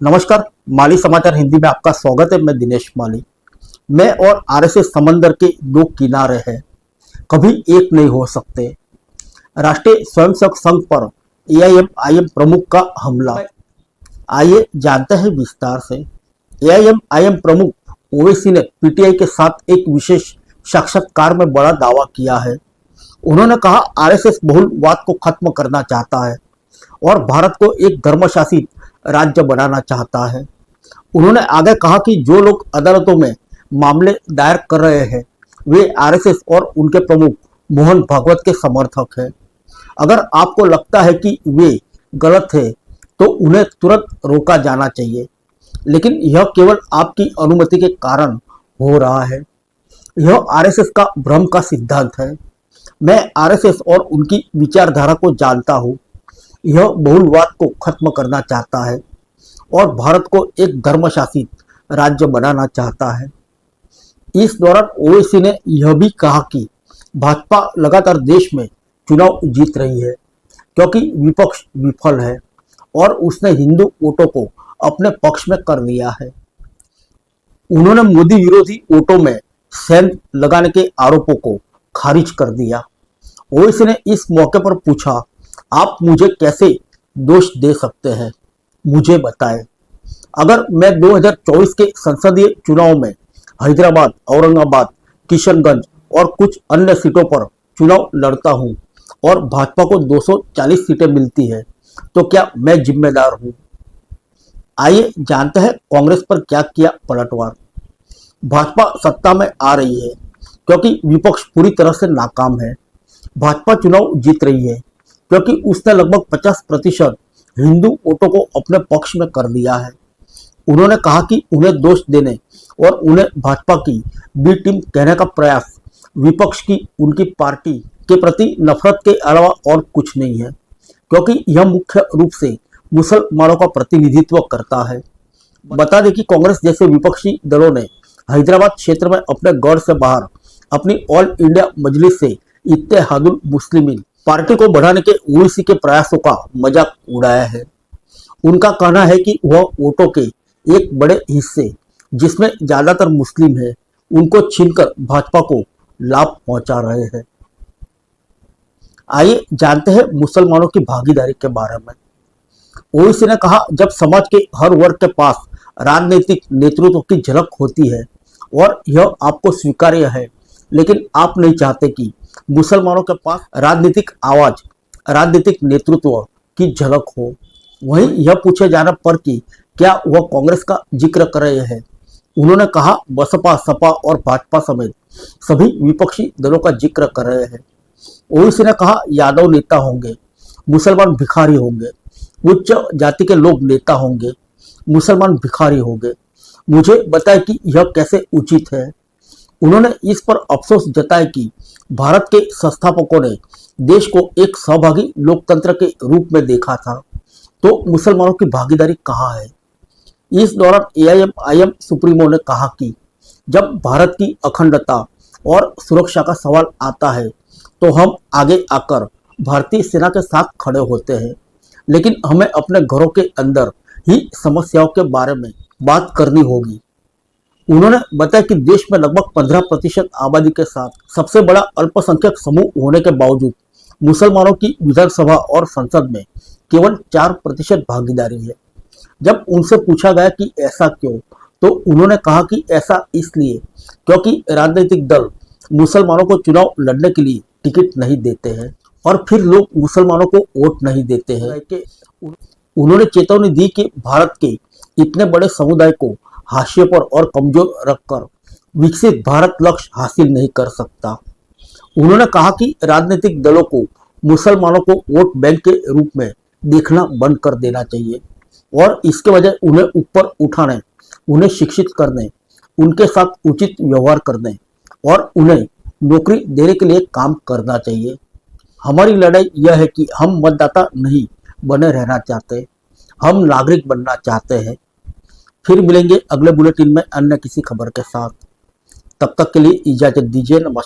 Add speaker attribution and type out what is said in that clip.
Speaker 1: नमस्कार। माली समाचार हिंदी में आपका स्वागत है। मैं दिनेश माली। मैं और आरएसएस समंदर के दो किनारे हैं, कभी एक नहीं हो सकते। राष्ट्रीय स्वयंसेवक संघ पर एआईएमआईएम प्रमुख का हमला। आइए जानते हैं विस्तार से। एआईएमआईएम प्रमुख ओवैसी ने पीटीआई के साथ एक विशेष साक्षात्कार में बड़ा दावा किया है। उन्होंने कहा, आरएसएस बहुलवाद को खत्म करना चाहता है और भारत को एक धर्मशासित राज्य बनाना चाहता है। उन्होंने आगे कहा कि जो लोग अदालतों में मामले दायर कर रहे हैं वे आरएसएस और उनके प्रमुख मोहन भागवत के समर्थक हैं। अगर आपको लगता है कि वे गलत है तो उन्हें तुरंत रोका जाना चाहिए, लेकिन यह केवल आपकी अनुमति के कारण हो रहा है। यह आरएसएस का भ्रम का सिद्धांत है। मैं आरएसएस और उनकी विचारधारा को जानता हूँ। यह बहुलवाद को खत्म करना चाहता है और भारत को एक धर्मशासित राज्य बनाना चाहता है। इस दौरान ओवैसी ने यह भी कहा कि भाजपा लगातार देश में चुनाव जीत रही है क्योंकि विपक्ष विफल है और उसने हिंदू वोटों को अपने पक्ष में कर लिया है। उन्होंने मोदी विरोधी वोटों में सेंध लगाने के आरोपों को खारिज कर दिया। ओवैसी ने इस मौके पर पूछा, आप मुझे कैसे दोष दे सकते हैं? मुझे बताएं। अगर मैं 2024 के संसदीय चुनाव में हैदराबाद, औरंगाबाद, किशनगंज और कुछ अन्य सीटों पर चुनाव लड़ता हूं और भाजपा को 240 सीटें मिलती है तो क्या मैं जिम्मेदार हूं? आइए जानते हैं कांग्रेस पर क्या किया पलटवार। भाजपा सत्ता में आ रही है क्योंकि विपक्ष पूरी तरह से नाकाम है। भाजपा चुनाव जीत रही है क्योंकि उसने लगभग 50% हिंदू वोटों को अपने पक्ष में कर लिया है। उन्होंने कहा कि उन्हें दोष देने और उन्हें भाजपा की बी टीम कहने का प्रयास विपक्ष की उनकी पार्टी के प्रति नफरत के अलावा और कुछ नहीं है, क्योंकि यह मुख्य रूप से मुसलमानों का प्रतिनिधित्व करता है। बता दें कि कांग्रेस जैसे विपक्षी दलों ने हैदराबाद क्षेत्र में अपने गढ़ से बाहर अपनी ऑल इंडिया मजलिस से इत्तेहादुल मुस्लिमीन पार्टी को बढ़ाने के ओवैसी के प्रयासों का मजाक उड़ाया है। उनका कहना है कि वह वोटों के एक बड़े हिस्से, जिसमें ज्यादातर मुस्लिम हैं, उनको छीनकर भाजपा को लाभ पहुंचा रहे हैं। आइए जानते हैं मुसलमानों की भागीदारी के बारे में। ओवैसी ने कहा, जब समाज के हर वर्ग के पास राजनीतिक नेतृत्व की झलक होती है और यह आपको स्वीकार्य है, लेकिन आप नहीं चाहते कि मुसलमानों के पास राजनीतिक आवाज, राजनीतिक नेतृत्व की झलक हो। वहीं यह पूछे जाने पर कि क्या वह कांग्रेस का जिक्र कर रहे हैं, उन्होंने कहा, बसपा, सपा और भाजपा समेत सभी विपक्षी दलों का जिक्र कर रहे हैं। ओवैसी ने कहा, यादव नेता होंगे, मुसलमान भिखारी होंगे, उच्च जाति के लोग नेता होंगे, मुसलमान भिखारी होंगे। मुझे बताएं कि यह कैसे उचित है। उन्होंने इस पर अफसोस जताया कि भारत के संस्थापकों ने देश को एक सहभागी लोकतंत्र के रूप में देखा था, तो मुसलमानों की भागीदारी कहाँ है? इस दौरान एआईएमआईएम सुप्रीमो ने कहा कि जब भारत की अखंडता और सुरक्षा का सवाल आता है तो हम आगे आकर भारतीय सेना के साथ खड़े होते हैं, लेकिन हमें अपने घरों के अंदर ही समस्याओं के बारे में बात करनी होगी। उन्होंने बताया कि देश में लगभग 15% आबादी के साथ सबसे बड़ा अल्पसंख्यक समूह होने के बावजूद मुसलमानों की विधानसभा और संसद में केवल 4% भागीदारी है। जब उनसे पूछा गया कि ऐसा क्यों, तो उन्होंने कहा कि ऐसा इसलिए क्योंकि राजनीतिक दल मुसलमानों को चुनाव लड़ने के लिए टिकट नहीं देते हैं और फिर लोग मुसलमानों को वोट नहीं देते हैं। उन्होंने चेतावनी दी कि भारत के इतने बड़े समुदाय को हाशिए पर और कमजोर रखकर विकसित भारत लक्ष्य हासिल नहीं कर सकता। उन्होंने कहा कि राजनीतिक दलों को मुसलमानों को वोट बैंक के रूप में देखना बंद कर देना चाहिए और इसके बजाय उन्हें ऊपर उठाने, उन्हें शिक्षित करने, उनके साथ उचित व्यवहार करने और उन्हें नौकरी देने के लिए काम करना चाहिए। हमारी लड़ाई यह है कि हम मतदाता नहीं बने रहना चाहते, हम नागरिक बनना चाहते हैं। फिर मिलेंगे अगले बुलेटिन में अन्य किसी खबर के साथ। तब तक के लिए इजाजत दीजिए। नमस्कार।